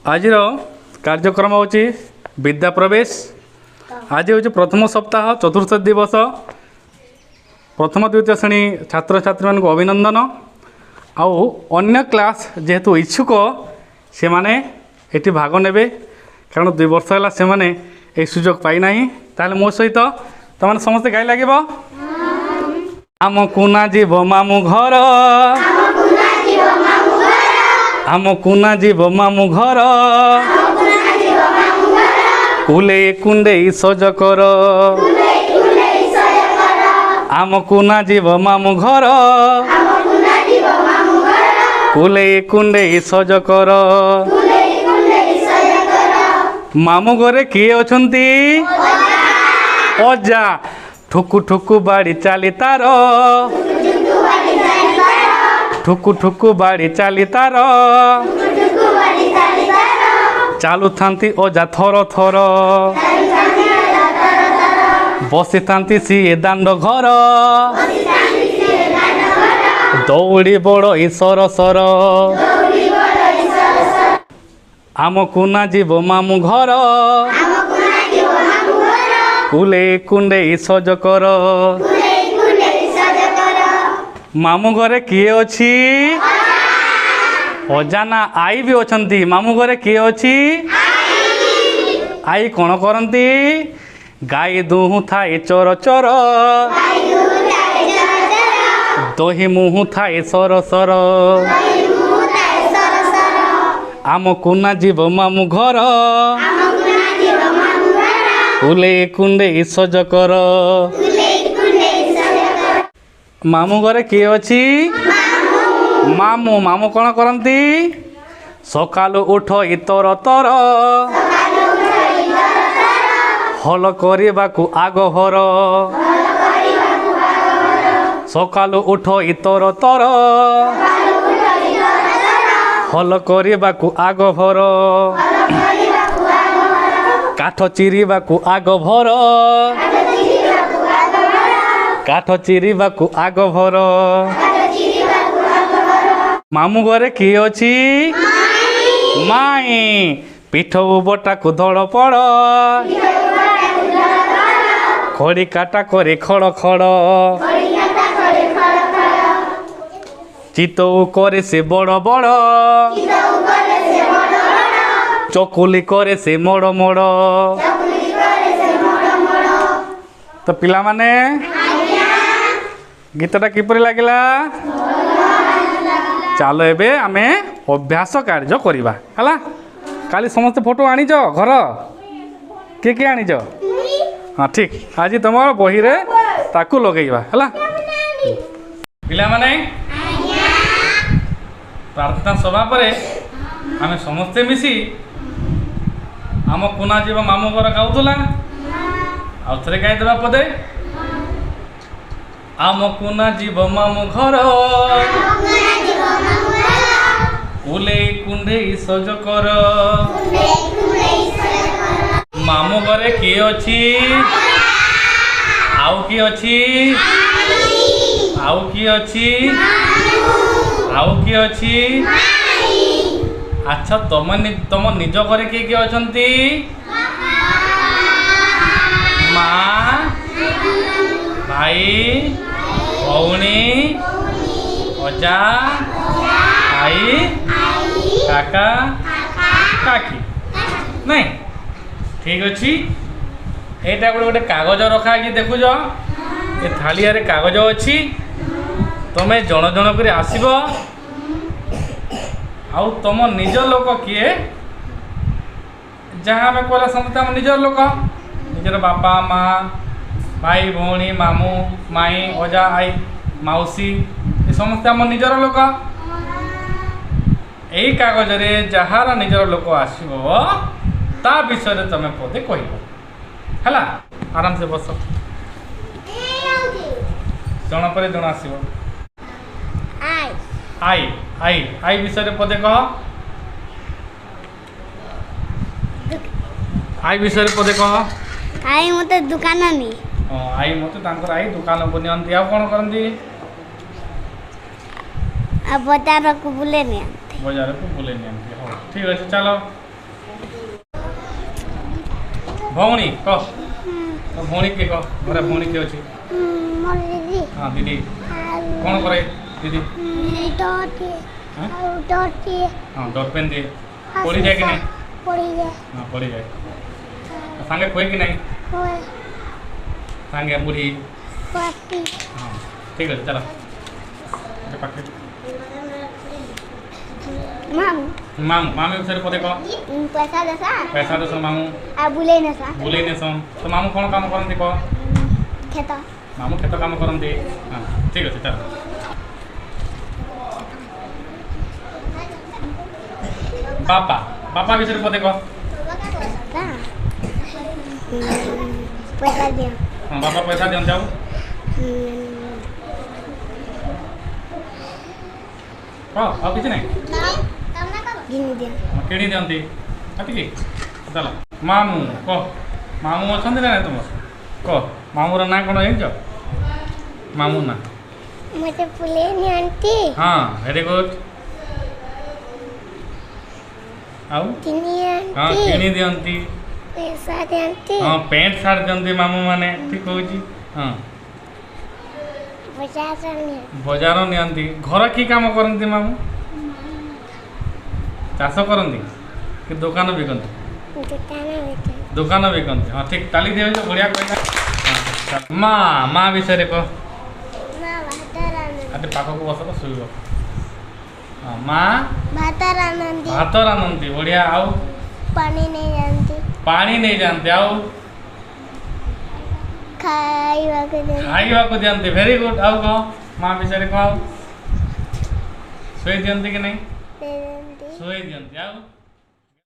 आज कार्यक्रम हूँ विद्या प्रवेश। आज हूँ प्रथम सप्ताह चतुर्थ दिवस। प्रथम द्वितीय श्रेणी छात्र छात्री मान अभिनंदन। आउ अन्य क्लास जेहेतु इच्छुक से माने एटी भाग ने कारण 2 वर्ष है से माने ए सुजोग पाई ना। ताले मो सहित तुम समस्ते गाई लगे आम कुना जीव मामू घर आम कुना जीव मामू घर कुले कुंडे सज कर आम कुना जीव मामू घर कुले कुंडे सज कर। मामू घरे किए अछंती अजा ठुकु ठुकु बाड़ी चाली तार ठुकु ठुकु बाड़ी चाली तार चालू थांती अजा थर थर बसी थांती सी दांड घर दौड़ी बड़ ईश्वर सर आम कुना जीव मामू घर कुले कुंडे सज कर। मामू घरे किए अछि अजाना आई भी अछंती। मामू घरे किए अछि आई कौन करंती गाई दुहु थाए चोर चोर दही मुहु थाए सर सर आम कुना जीव मामू घर कुले कुंडे सज कर। मामू घरे किए अछि मामू मामू कौन करंती सकालु उठ इतर तर हल करबाकू आग हर सकालु उठ इतर तर हल करबाकू आग भर काठ चिरिबाकू आग भर काठ चिरिबाकू आग भर। मामू घरे किए अछि माई पिठऊ बटाकू धड़ पड़ खड़ी काटा करे खड़ खड़ चितऊ करे से बड़ बड़ चकुली करे से मोड़ मोड़। तो पिला माने गीतटा किपरि लागिला चलो एबे आमे अभ्यास कार्य करिबा हला। काली समस्त फोटो आनिज घर के आनिज हाँ ठीक आज तुम बही रे ताकू लगेइबा हला। पिला माने प्रार्थना सभा परे आमे समस्ते मिसी आम कुना जीव मामू घर गाउतला आउ थरे गाई देबा पदे आम कुना जीव मामू घर कुले कुंडे सज कर। मामू घरे किए अछि आउ किए अछि आउ किए अछि आउ किए अछि। अच्छा तुम निज घरे किए किए अछंती माँ भाई भौणी अजा आई काका काकी नहीं ठीक अच्छी। एटा गोटे कागज रखा है देखुज ए थालिया रे कागज अच्छी तुम्हें जन जन कर आसब आउ तुम निज लोक किए जहाँ आम कहला समस्त आम निजर लोक निजर बापा माँ भाई भौणी मामू माई अजा आई मौसी ये समस्त आम निजर लोक। यही कागज रे जार निजर लोक आसब ता विषय तुम पदे कह है आराम से बस जन पर जन आसब आई आई आई विषय पदे कह आई विषय पदे कह आई मते दुकान नी आई मते तांकर आई दुकान को नियंती आ कोन करंती आ बाजार को बुले नी बाजार को बुले नियंती हो ठीक है चलो ଭଉଣୀ କହ ତ ଭଉଣୀ କିଏ କହ ଘରେ ଭଉଣୀ କିଏ ଅଛି ମୋର ଦିଦି ହଁ ଦିଦି ଆଉ କ'ଣ କରେ ଦିଦି ଡଟି ହଁ ଆଉ ଡଟି ହଁ ଡଟ୍ ପେନ୍ ଦିଏ ପଡ଼ିଯାଏ କି ନାହିଁ ପଡ଼ିଯାଏ ହଁ ପଡ଼ିଯାଏ ସାଙ୍ଗେ ଖୁଏ କି ନାହିଁ ହୁଏ ସାଙ୍ଗେ ମୁଢ଼ି ପାଟି ହଁ ଠିକ୍ ଅଛି ଚାଲ ଏ ପାଖେ ମାମୁ ମାମୁଁ ମାମୁଁ ବିଷୟରେ ପଦେ କହ ପଇସା ଦେସା ପଇସା ଦେସ ମାମୁଁ ଆଉ ବୁଲେଇ ନେସା ବୁଲେଇ ନେସନ୍ ତ ମାମୁଁ କ'ଣ କାମ କରନ୍ତି କହ ଖେତ ମାମୁଁ କ୍ଷେତ କାମ କରନ୍ତି ହଁ ଠିକ୍ ଅଛି ଚାଲ ବାପା ବାପା ବିଷୟରେ ପଦେ କହ ପଇସା ଦିଅ ହଁ ବାପା ପଇସା ଦିଅନ୍ତି ଆଉ କହ ଆଉ କିଛି ନାହିଁ ଘିନି ଦିଅ କିଣି ଦିଅନ୍ତି ଏତିକି ଚାଲ ମାମୁଁ କହ ମାମୁଁ ଅଛନ୍ତି ନା ନାହିଁ ତୁମର କହ ମାମୁଁର ନାଁ କ'ଣ ଜାଣିଛ ମାମୁଁ ନା ମତେ ବୁଲେଇ ନିଅନ୍ତି ହଁ ଭେରି ଗୁଡ୍ ଆଉ କିଣି ହଁ ଆଣନ୍ତି କିଣି ଦିଅନ୍ତି ପଇସା ଦିଅନ୍ତି ହଁ ପ୍ୟାଣ୍ଟ ସାର୍ଟ ଦିଅନ୍ତି ମାମୁଁ ମାନେ ଠିକ୍ କହୁଛି ହଁ ବଜାର ନିଅନ୍ତି ବଜାର ନିଅନ୍ତି ଘର କି କାମ କରନ୍ତି ମାମୁଁ ଚାଷ କରନ୍ତି କି ଦୋକାନ ବିକନ୍ତି ଦୋକାନ ବିକେ ଦୋକାନ ବିକନ୍ତି ହଁ ଠିକ୍ ତାଲି ଦିଅନ୍ତୁ ବଢ଼ିଆ କହିଲା ହଁ ଚାଲ। ମା ବିଷୟରେ କହ ମା ଭାତ ରାନ୍ଧନ୍ତି ଆଜି ପାଖକୁ ବସ ତ ଶୋଇବ ହଁ ମା ଭାତ ରାନ୍ଧନ୍ତି ଭାତ ରାନ୍ଧନ୍ତି ବଢ଼ିଆ ଆଉ ପାଣି ନେଇଯାଆନ୍ତି ପାଣି ନେଇଯାଆନ୍ତି ଆଉ ଖାଇବାକୁ ଦିଅନ୍ତି ଖାଇବାକୁ ଦିଅନ୍ତି ଭେରି ଗୁଡ୍ ଆଉ କହ ମା ବିଷୟରେ କହ ଆଉ ଶୋଇ ଦିଅନ୍ତି କି ନାହିଁ ଦେଇଦିଅନ୍ତି ଶୋଇ ଦିଅନ୍ତି ଆଉ